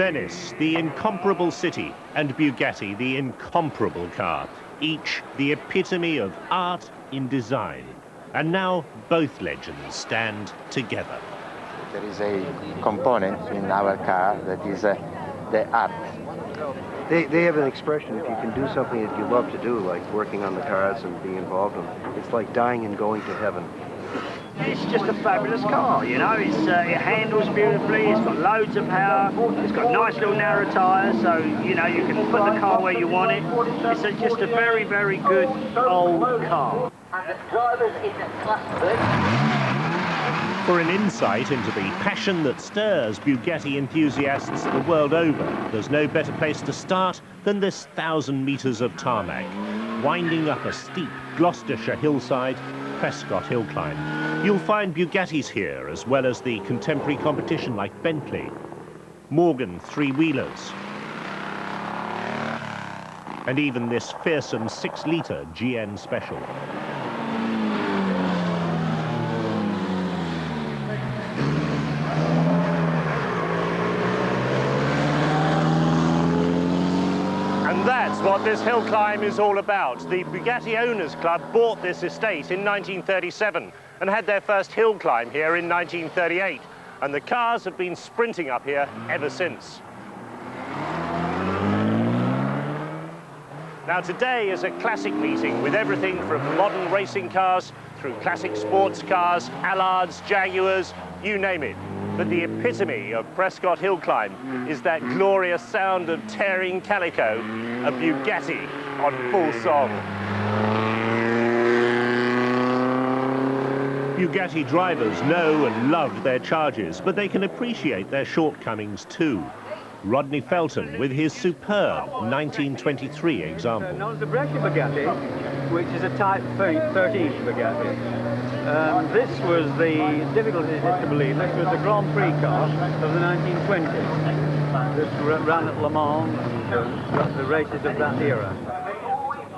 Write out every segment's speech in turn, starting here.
Venice, the incomparable city, and Bugatti, the incomparable car, each the epitome of art in design. And now both legends stand together. There is a component in our car that is the art. They have an expression: if you can do something that you love to do, like working on the cars and being involved in them, it's like dying and going to heaven. It's just a fabulous car, you know. It handles beautifully, it's got loads of power, it's got nice little narrow tyres, so, you know, you can put the car where you want it. It's just a very, very good old car. For an insight into the passion that stirs Bugatti enthusiasts the world over, there's no better place to start than this 1,000 metres of tarmac, winding up a steep Gloucestershire hillside, Prescott Hill Climb. You'll find Bugattis here, as well as the contemporary competition like Bentley, Morgan three-wheelers, and even this fearsome 6-litre GN Special. That's what this hill climb is all about. The Bugatti Owners Club bought this estate in 1937 and had their first hill climb here in 1938. And the cars have been sprinting up here ever since. Now today is a classic meeting with everything from modern racing cars through classic sports cars, Allards, Jaguars, you name it. But the epitome of Prescott Hill Climb is that glorious sound of tearing calico, a Bugatti on full song. Bugatti drivers know and love their charges, but they can appreciate their shortcomings too. Rodney Felton with his superb 1923 example. Now the Bugatti Bugatti, which is a Type 13 Bugatti. This was the, difficult it is to believe, this was the Grand Prix car of the 1920s. This ran at Le Mans and the races of that era.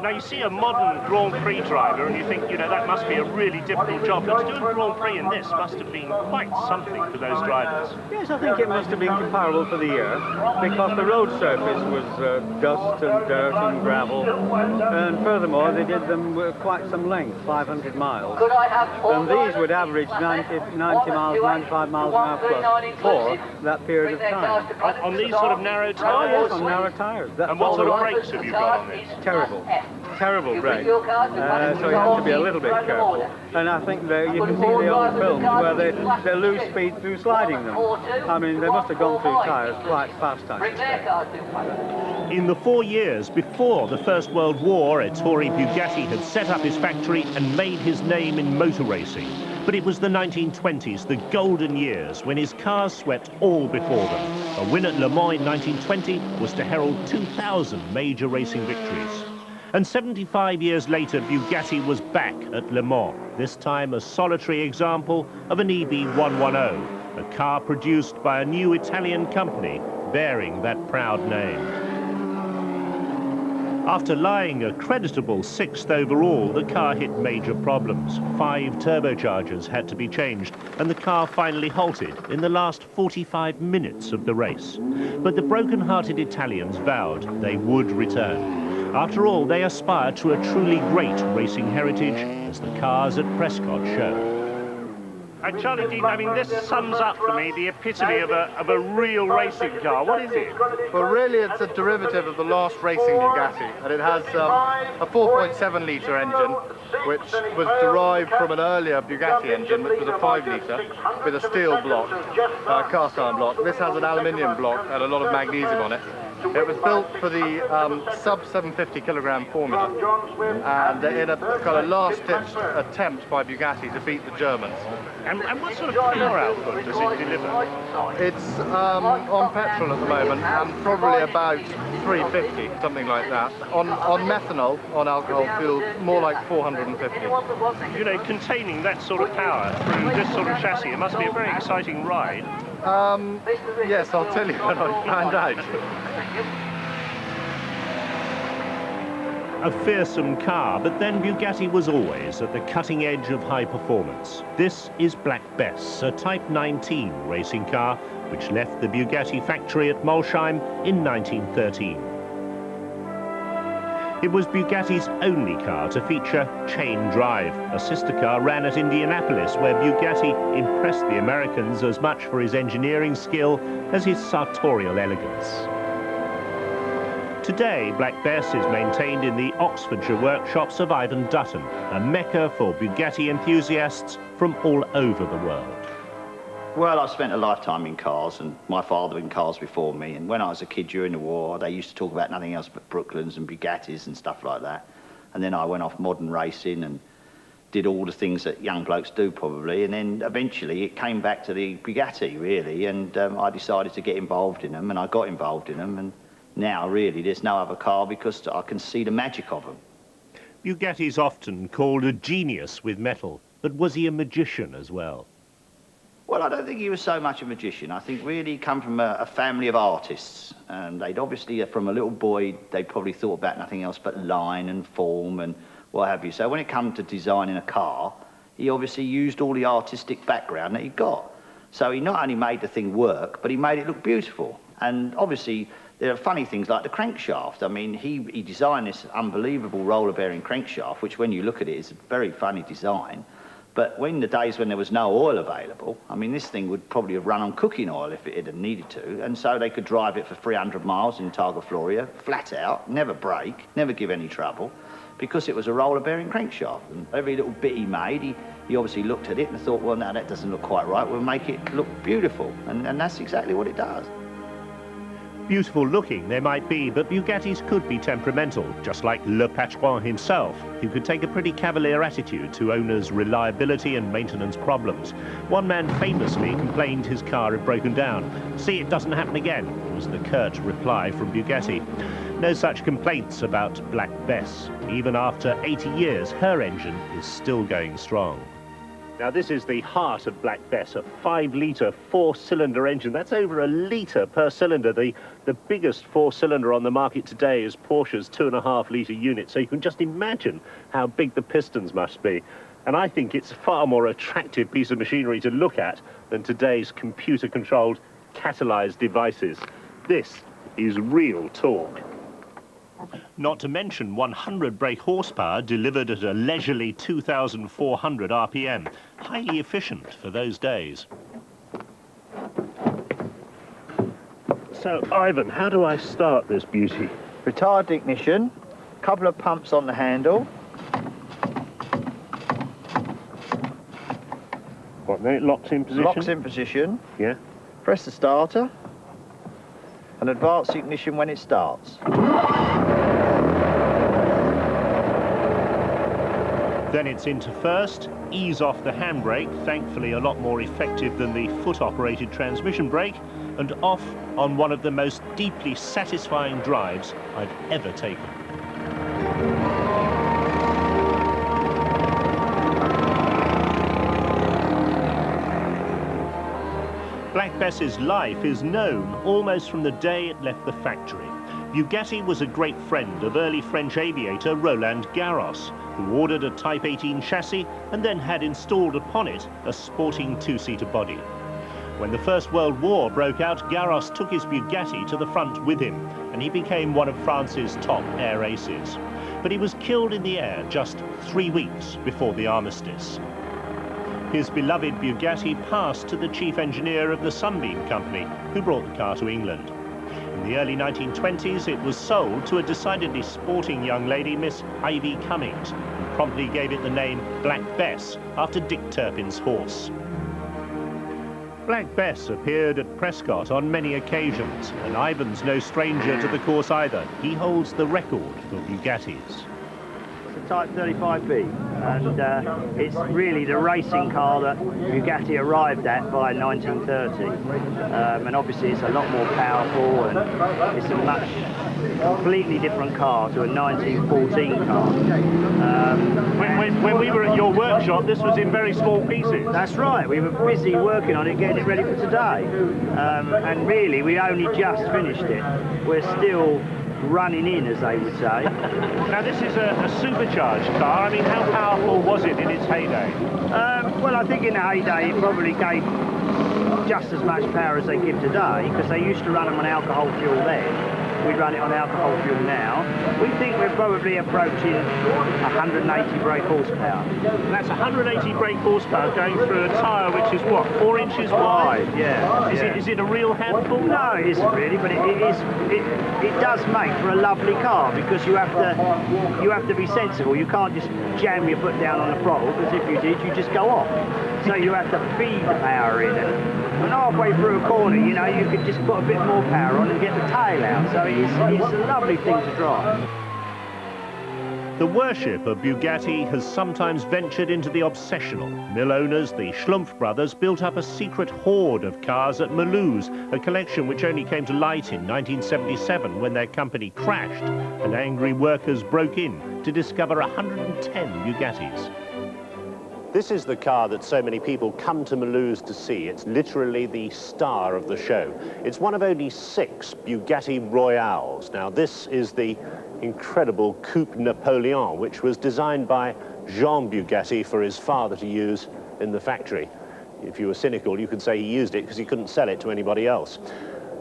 Now you see a modern Grand Prix driver and you think, you know, that must be a really difficult job. But to do a Grand Prix in this must have been quite something for those drivers. Yes, I think it must have been comparable for the year, because the road surface was dust and dirt and gravel, and furthermore they did them with quite some length, 500 miles. And these would average 90 miles, 95 miles an hour plus for that period of time. On these sort of narrow tyres? Oh, yes, on narrow tyres. And what sort of brakes have you got on this? Terrible. Terrible brake, so you have to be a little bit careful. And I think that you can see the old films where they lose speed through sliding them. I mean, they must have gone through tyres quite fast, I suspect. In the 4 years before the First World War, Ettore Bugatti had set up his factory and made his name in motor racing. But it was the 1920s, the golden years, when his cars swept all before them. A win at Le Mans in 1920 was to herald 2,000 major racing victories. And 75 years later, Bugatti was back at Le Mans, this time a solitary example of an EB 110, a car produced by a new Italian company bearing that proud name. After lying a creditable 6th overall, the car hit major problems. 5 turbochargers had to be changed, and the car finally halted in the last 45 minutes of the race. But the broken-hearted Italians vowed they would return. After all, they aspire to a truly great racing heritage, as the cars at Prescott show. And Charlie Dean, I mean, this sums up for me the epitome of a real racing car. What is it? Well, really, it's a derivative of the last racing Bugatti, and it has a 4.7-litre engine, which was derived from an earlier Bugatti engine, which was a 5-litre, with a steel block, cast iron block. This has an aluminium block and a lot of magnesium on it. It was built for the sub-750 kilogram formula, and in a kind of last-ditch attempt by Bugatti to beat the Germans. And what sort of power output does it deliver? It's on petrol at the moment, and probably about 350, something like that. On methanol, on alcohol fuel, more like 450. You know, containing that sort of power through this sort of chassis, it must be a very exciting ride. Yes, I'll tell you when I find out. A fearsome car, but then Bugatti was always at the cutting edge of high performance. This is Black Bess, a Type 19 racing car which left the Bugatti factory at Molsheim in 1913. It was Bugatti's only car to feature chain drive. A sister car ran at Indianapolis, where Bugatti impressed the Americans as much for his engineering skill as his sartorial elegance. Today, Black Bess is maintained in the Oxfordshire workshops of Ivan Dutton, a mecca for Bugatti enthusiasts from all over the world. Well, I've spent a lifetime in cars, and my father in cars before me, and when I was a kid during the war, they used to talk about nothing else but Brooklands and Bugattis and stuff like that. And then I went off modern racing and did all the things that young blokes do probably, and then eventually it came back to the Bugatti, really, and I decided to get involved in them, and I got involved in them, and now, really, there's no other car because I can see the magic of them. Bugatti's often called a genius with metal, but was he a magician as well? Well, I don't think he was so much a magician. I think really he come from a family of artists. They'd obviously, from a little boy, they probably thought about nothing else but line and form and what have you. So when it came to designing a car, he obviously used all the artistic background that he got. So he not only made the thing work, but he made it look beautiful. And obviously, there are funny things like the crankshaft. I mean, he designed this unbelievable roller bearing crankshaft, which when you look at it is a very funny design. But when the days when there was no oil available, I mean, this thing would probably have run on cooking oil if it had needed to. And so they could drive it for 300 miles in Targa Floria, flat out, never break, never give any trouble, because it was a roller bearing crankshaft. And every little bit he made, he obviously looked at it and thought, well, no, that doesn't look quite right. We'll make it look beautiful. And that's exactly what it does. Beautiful looking they might be, but Bugattis could be temperamental, just like Le Patron himself, who could take a pretty cavalier attitude to owners' reliability and maintenance problems. One man famously complained his car had broken down. "See, it doesn't happen again," was the curt reply from Bugatti. No such complaints about Black Bess. Even after 80 years, her engine is still going strong. Now, this is the heart of Black Bess, a 5-litre, 4-cylinder engine. That's over a litre per cylinder. The biggest 4-cylinder on the market today is Porsche's 2.5-litre unit, so you can just imagine how big the pistons must be. And I think it's a far more attractive piece of machinery to look at than today's computer-controlled, catalyzed devices. This is real torque. Not to mention 100 brake horsepower delivered at a leisurely 2,400 RPM. Highly efficient for those days. So, Ivan, how do I start this beauty? Retard ignition, couple of pumps on the handle. What, then it locks in position? Locks in position. Yeah. Press the starter. And advance ignition when it starts. Then it's into first, ease off the handbrake, thankfully a lot more effective than the foot-operated transmission brake, and off on one of the most deeply satisfying drives I've ever taken. Black Bess's life is known almost from the day it left the factory. Bugatti was a great friend of early French aviator Roland Garros, who ordered a Type 18 chassis and then had installed upon it a sporting 2-seater body. When the First World War broke out, Garros took his Bugatti to the front with him, and he became one of France's top air aces. But he was killed in the air just 3 weeks before the armistice. His beloved Bugatti passed to the chief engineer of the Sunbeam Company, who brought the car to England. In the early 1920s, it was sold to a decidedly sporting young lady, Miss Ivy Cummings, who promptly gave it the name Black Bess, after Dick Turpin's horse. Black Bess appeared at Prescott on many occasions, and Ivan's no stranger to the course either. He holds the record for Bugattis. It's a Type 35B, and it's really the racing car that Bugatti arrived at by 1930. And obviously it's a lot more powerful, and it's a completely different car to a 1914 car. When we were at your workshop, this was in very small pieces. That's right, we were busy working on it, getting it ready for today. And really, we only just finished it. We're still running in, as they would say. Now, this is a supercharged car. I mean, how powerful was it in its heyday? Well, I think in the heyday it probably gave just as much power as they give today, because they used to run them on alcohol fuel then. We run it on alcohol fuel now. We think we're probably approaching 180 brake horsepower. And that's 180 brake horsepower going through a tyre which is what, 4 inches wide? Yeah. Is it a real handful? No, it isn't really, but it does make for a lovely car, because you have to be sensible. You can't just jam your foot down on the throttle, because if you did, you just go off. So you have to feed the power in, and halfway through a corner, you know, you could just put a bit more power on and get the tail out. So it's a lovely thing to drive. The worship of Bugatti has sometimes ventured into the obsessional. Mill owners, the Schlumpf brothers, built up a secret hoard of cars at Mulhouse, a collection which only came to light in 1977 when their company crashed and angry workers broke in to discover 110 Bugattis. This is the car that so many people come to Mulhouse to see. It's literally the star of the show. It's one of only 6 Bugatti Royales. Now, this is the incredible Coupe Napoleon, which was designed by Jean Bugatti for his father to use in the factory. If you were cynical, you could say he used it because he couldn't sell it to anybody else.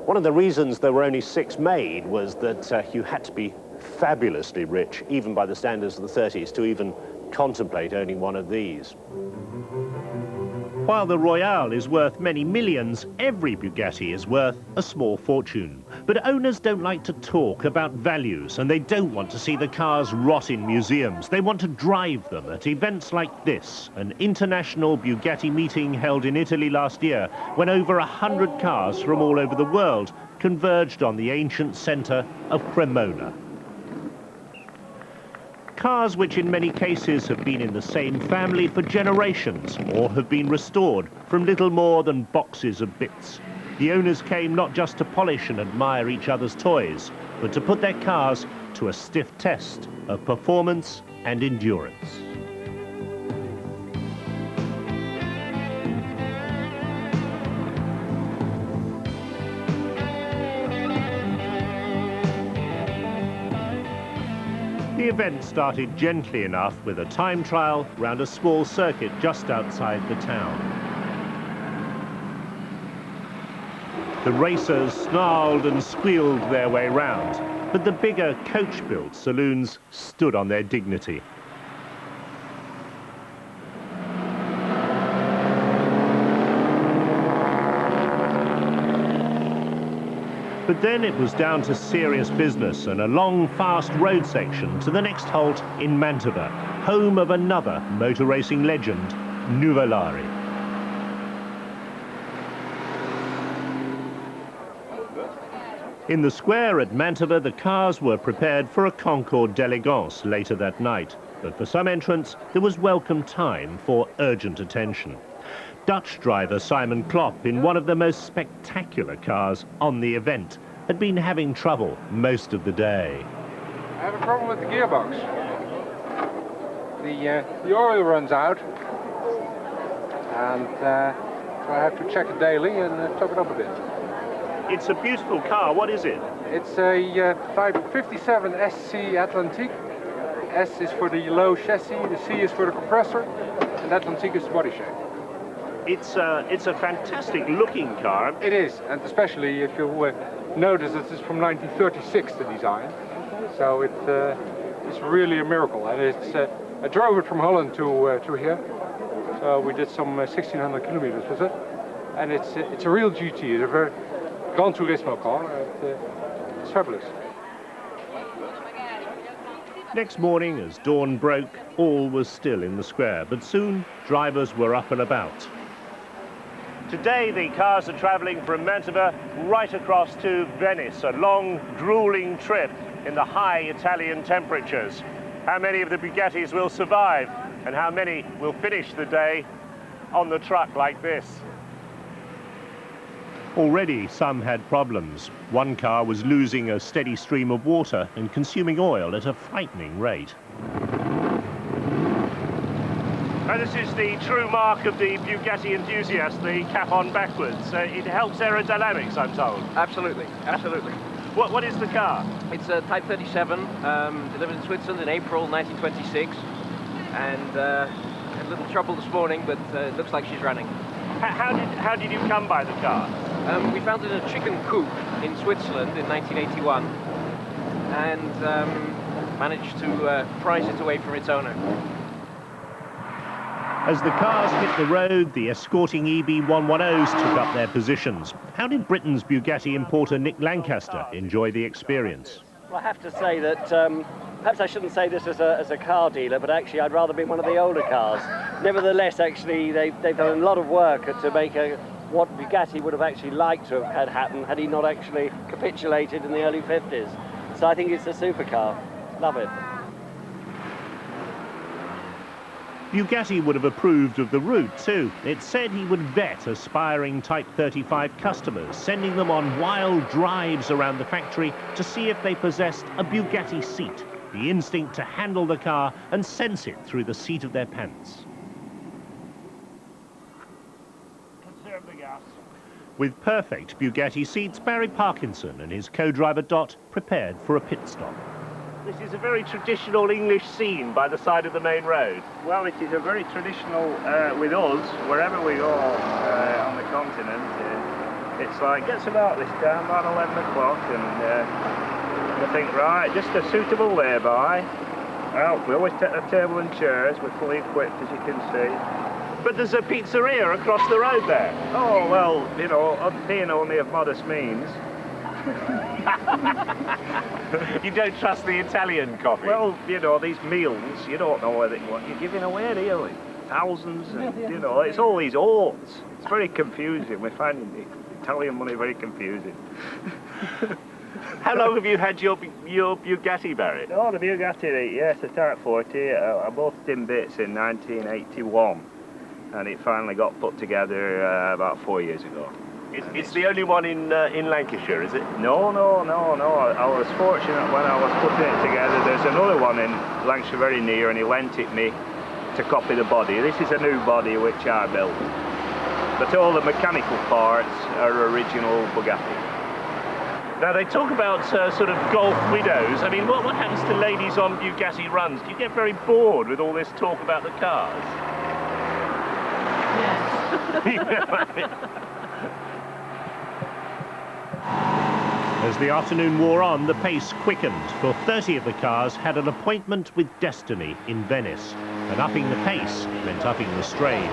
One of the reasons there were only 6 made was that you had to be fabulously rich, even by the standards of the 30s, to even contemplate owning one of these. While the Royale is worth many millions, every Bugatti is worth a small fortune. But owners don't like to talk about values, and they don't want to see the cars rot in museums. They want to drive them at events like this, an international Bugatti meeting held in Italy last year, when over 100 cars from all over the world converged on the ancient centre of Cremona. Cars which in many cases have been in the same family for generations or have been restored from little more than boxes of bits. The owners came not just to polish and admire each other's toys, but to put their cars to a stiff test of performance and endurance. The event started gently enough with a time trial round a small circuit just outside the town. The racers snarled and squealed their way round, but the bigger coach-built saloons stood on their dignity. But then it was down to serious business and a long, fast road section to the next halt in Mantova, home of another motor racing legend, Nuvolari. In the square at Mantova, the cars were prepared for a Concorde d'Elegance later that night. But for some entrants, there was welcome time for urgent attention. Dutch driver Simon Klopp, in one of the most spectacular cars on the event, had been having trouble most of the day. I have a problem with the gearbox. The oil runs out, and so I have to check it daily and top it up a bit. It's a beautiful car. What is it? It's a Type 57 SC Atlantique. S is for the low chassis, the C is for the compressor, and Atlantique is the body shape. It's a fantastic looking car. It is, and especially if you notice that it's from 1936, the design. So it's really a miracle, and it's I drove it from Holland to here. So we did some 1,600 kilometers with it, and it's a real GT. It's a very Gran Turismo car. It's fabulous. Next morning, as dawn broke, all was still in the square, but soon drivers were up and about. Today, the cars are travelling from Mantova right across to Venice, a long, grueling trip in the high Italian temperatures. How many of the Bugattis will survive, and how many will finish the day on the truck like this? Already, some had problems. One car was losing a steady stream of water and consuming oil at a frightening rate. And this is the true mark of the Bugatti enthusiast, the cap on backwards. It helps aerodynamics, I'm told. Absolutely, absolutely. What is the car? It's a Type 37, delivered in Switzerland in April 1926, and had a little trouble this morning, but it looks like she's running. How did you come by the car? We found it in a chicken coop in Switzerland in 1981, and managed to prize it away from its owner. As the cars hit the road, the escorting EB110s took up their positions. How did Britain's Bugatti importer Nick Lancaster enjoy the experience? Well, I have to say that perhaps I shouldn't say this as a car dealer, but actually I'd rather be one of the older cars. Nevertheless, actually, they've done a lot of work to make what Bugatti would have actually liked to have had happen had he not actually capitulated in the early 50s. So I think it's a supercar. Love it. Bugatti would have approved of the route too. It said he would vet aspiring Type 35 customers, sending them on wild drives around the factory to see if they possessed a Bugatti seat, the instinct to handle the car and sense it through the seat of their pants. Conserve the gas. With perfect Bugatti seats, Barry Parkinson and his co-driver Dot prepared for a pit stop. This is a very traditional English scene by the side of the main road. Well, it is a very traditional with us, wherever we go on the continent. It's like, gets about this time, about 11 o'clock, and we think, right, just a suitable lay-by. Well, we always take the table and chairs, we're fully equipped, as you can see. But there's a pizzeria across the road there. Oh, well, you know, being only of modest means. You don't trust the Italian coffee? Well, you know, these meals, you don't know what you're giving away, do you? Like thousands, and, you know, it's all these oats. It's very confusing. We find the Italian money very confusing. How long have you had your Bugatti, Barry? Oh, the Bugatti, yes, the Type 40. I bought it in bits in 1981, and it finally got put together about 4 years ago. It's the only one in Lancashire, is it? No. I was fortunate when I was putting it together. There's another one in Lancashire very near, and he lent it me to copy the body. This is a new body which I built. But all the mechanical parts are original Bugatti. Now, they talk about sort of golf widows. I mean, what happens to ladies on Bugatti runs? Do you get very bored with all this talk about the cars? Yes. As the afternoon wore on, the pace quickened, for 30 of the cars had an appointment with destiny in Venice. And upping the pace meant upping the strain.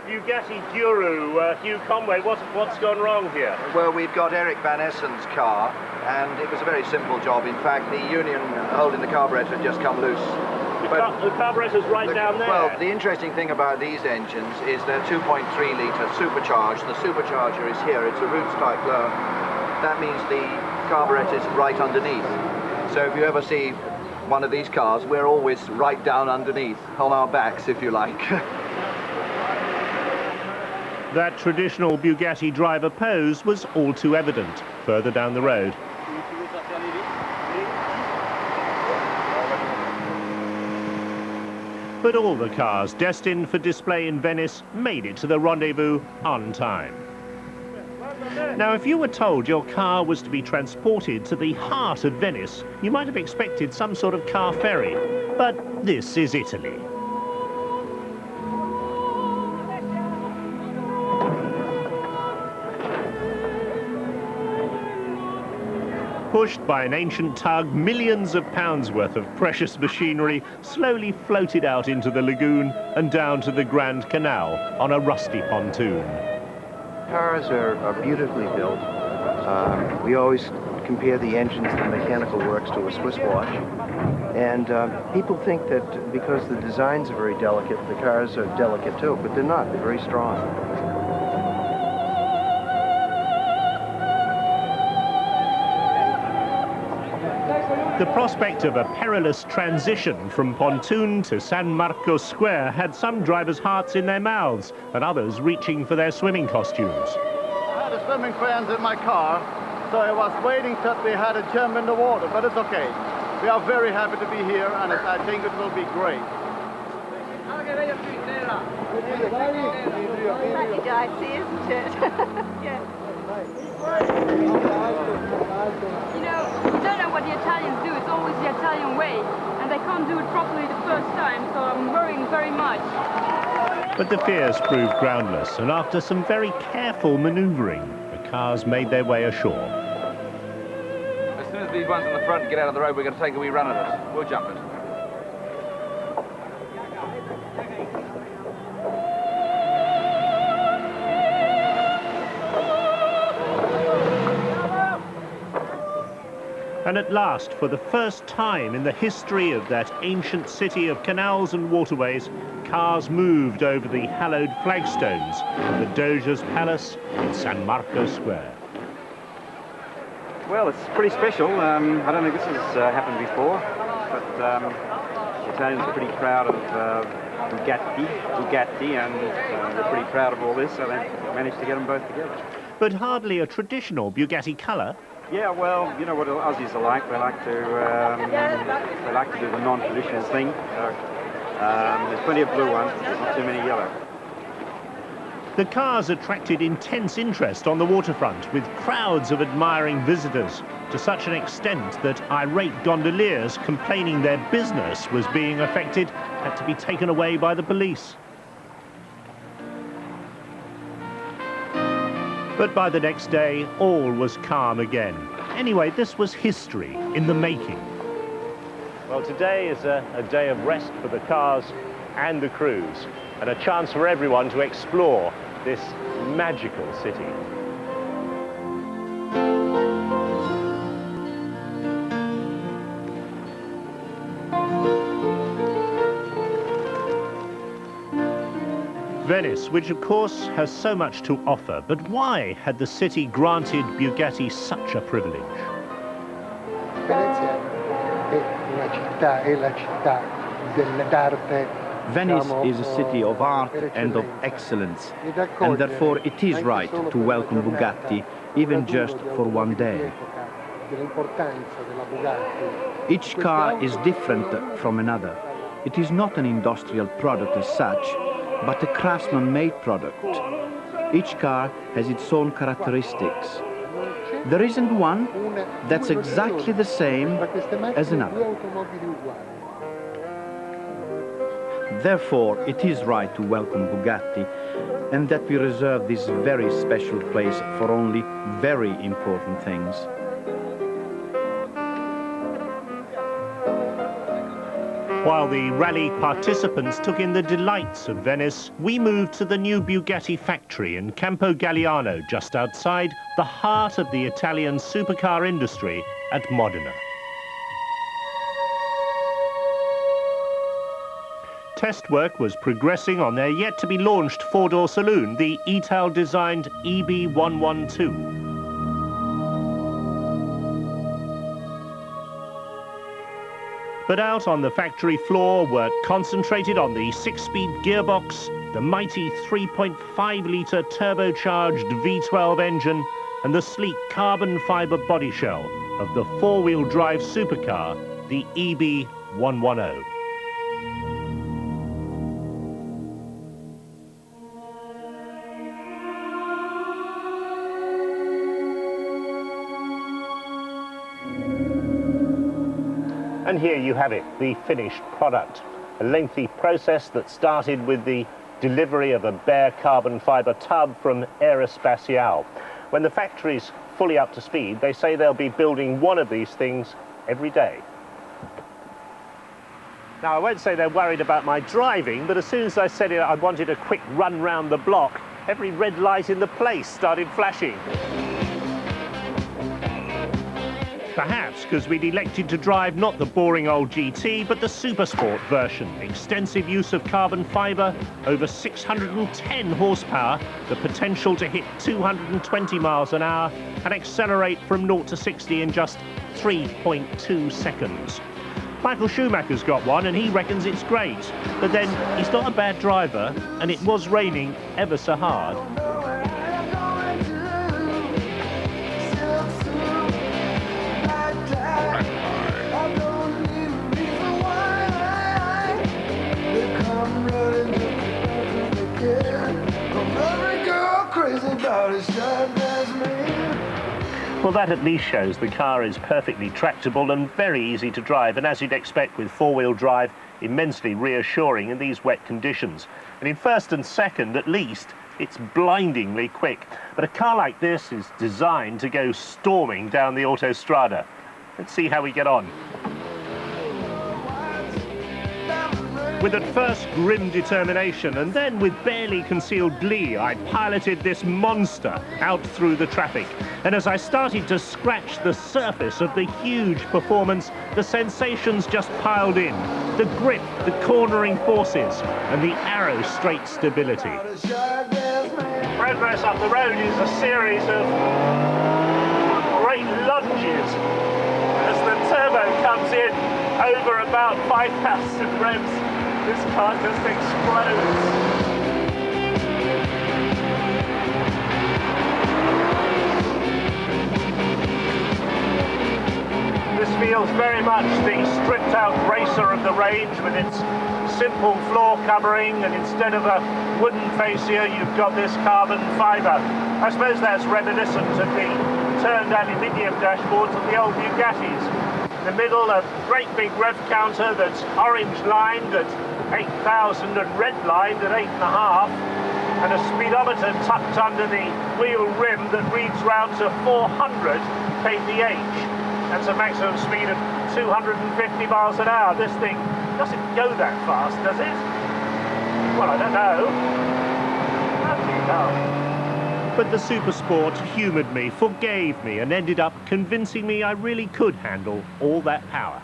Bugatti Guru, Hugh Conway, what's gone wrong here? Well, we've got Eric Van Essen's car, and it was a very simple job. In fact, the union holding the carburetor had just come loose. The carburetor's right down there. Well, the interesting thing about these engines is they're 2.3 litre supercharged. The supercharger is here. It's a roots type blower. That means the carburetor is right underneath. So if you ever see one of these cars, we're always right down underneath, on our backs, if you like. That traditional Bugatti driver pose was all too evident further down the road. But all the cars destined for display in Venice made it to the rendezvous on time. Now, if you were told your car was to be transported to the heart of Venice, you might have expected some sort of car ferry. But this is Italy. Pushed by an ancient tug, millions of pounds worth of precious machinery slowly floated out into the lagoon and down to the Grand Canal on a rusty pontoon. Cars are beautifully built. We always compare the engines, the mechanical works, to a Swiss watch. And people think that because the designs are very delicate, the cars are delicate too, but they're not. They're very strong. The prospect of a perilous transition from pontoon to San Marco Square had some drivers' hearts in their mouths and others reaching for their swimming costumes. I had a swimming crayons in my car, so I was waiting till we had a jump in the water, but it's okay. We are very happy to be here, and I think it will be great. Isn't it? Yeah. You know, you don't know what the Italians do. It's always the Italian way. And they can't do it properly the first time, so I'm worrying very much. But the fears proved groundless, and after some very careful manoeuvring, the cars made their way ashore. As soon as these ones in the front get out of the road, we're going to take a wee run at it. We'll jump it. And at last, for the first time in the history of that ancient city of canals and waterways, cars moved over the hallowed flagstones of the Doge's Palace in San Marco Square. Well, it's pretty special. I don't think this has happened before, but the Italians are pretty proud of Bugatti, and they're pretty proud of all this, so they managed to get them both together. But hardly a traditional Bugatti colour. Yeah, well, you know what Aussies are like. They like to do the non-traditional thing. So, there's plenty of blue ones, but there's not too many yellow. The cars attracted intense interest on the waterfront, with crowds of admiring visitors, to such an extent that irate gondoliers complaining their business was being affected had to be taken away by the police. But by the next day, all was calm again. Anyway, this was history in the making. Well, today is a day of rest for the cars and the crews, and a chance for everyone to explore this magical city. Venice, which of course has so much to offer, but why had the city granted Bugatti such a privilege? Venice is a city of art and of excellence, and therefore it is right to welcome Bugatti, even just for one day. Each car is different from another. It is not an industrial product as such, but a craftsman-made product. Each car has its own characteristics. There isn't one that's exactly the same as another. Therefore, it is right to welcome Bugatti, and that we reserve this very special place for only very important things. While the rally participants took in the delights of Venice, we moved to the new Bugatti factory in Campo Galliano, just outside the heart of the Italian supercar industry at Modena. Test work was progressing on their yet-to-be-launched four-door saloon, the Ital-designed EB112. But out on the factory floor, work concentrated on the six-speed gearbox, the mighty 3.5-litre turbocharged V12 engine, and the sleek carbon fibre body shell of the four-wheel drive supercar, the EB110. And here you have it, the finished product. A lengthy process that started with the delivery of a bare carbon fibre tub from Aerospatiale. When the factory's fully up to speed, they say they'll be building one of these things every day. Now, I won't say they're worried about my driving, but as soon as I said I wanted a quick run round the block, every red light in the place started flashing. Perhaps because we'd elected to drive not the boring old GT, but the Supersport version. Extensive use of carbon fibre, over 610 horsepower, the potential to hit 220 miles an hour and accelerate from 0 to 60 in just 3.2 seconds. Michael Schumacher's got one and he reckons it's great, but then he's not a bad driver and it was raining ever so hard. Every girl crazy about his type, that's me. Well, that at least shows the car is perfectly tractable and very easy to drive, and as you'd expect with four-wheel drive, immensely reassuring in these wet conditions. And in first and second, at least, it's blindingly quick. But a car like this is designed to go storming down the autostrada. Let's see how we get on. With at first grim determination and then with barely concealed glee, I piloted this monster out through the traffic. And as I started to scratch the surface of the huge performance, the sensations just piled in. The grip, the cornering forces, and the arrow straight stability. Progress up the road is a series of great lunges. As the turbo comes in over about 5,000 revs, this car just explodes. This feels very much the stripped-out racer of the range with its simple floor covering, and instead of a wooden fascia, you've got this carbon fibre. I suppose that's reminiscent of the turned aluminium dashboards of the old Bugattis. In the middle, a great big rev counter that's orange-lined at 8,000 and red-lined at 8.5, and a speedometer tucked under the wheel rim that reads round to 400 kph. That's a maximum speed of 250 miles an hour. This thing doesn't go that fast, does it? Well, I don't know. How do you know? But the Supersport humoured me, forgave me, and ended up convincing me I really could handle all that power.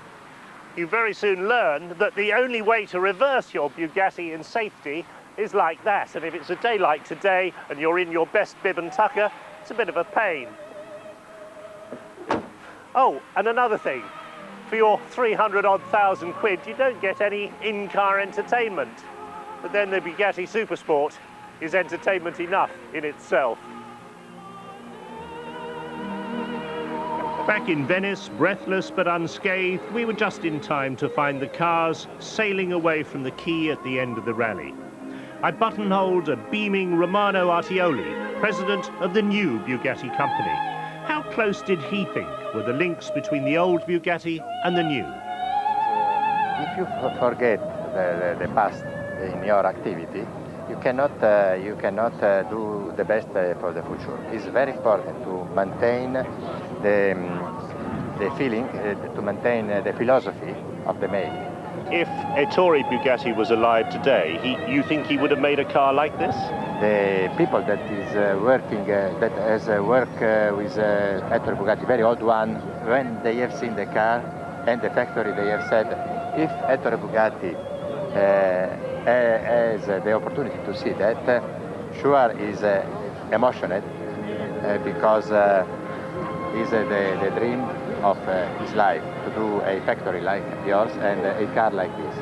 You very soon learn that the only way to reverse your Bugatti in safety is like that. And if it's a day like today and you're in your best bib and tucker, it's a bit of a pain. Oh, and another thing. For your 300-odd thousand quid, you don't get any in-car entertainment. But then the Bugatti Supersport is entertainment enough in itself. Back in Venice, breathless but unscathed, we were just in time to find the cars sailing away from the quay at the end of the rally. I buttonholed a beaming Romano Artioli, president of the new Bugatti company. How close did he think were the links between the old Bugatti and the new? If you forget the past in your activity, you cannot do the best for the future. It's very important to maintain the feeling, to maintain the philosophy of the make. If Ettore Bugatti was alive today, you think he would have made a car like this? The people that is working, that has worked with Ettore Bugatti, very old one, when they have seen the car and the factory, they have said, if Ettore Bugatti has the opportunity to see that, sure is emotional because it's the dream of his life to do a factory like yours and a car like this.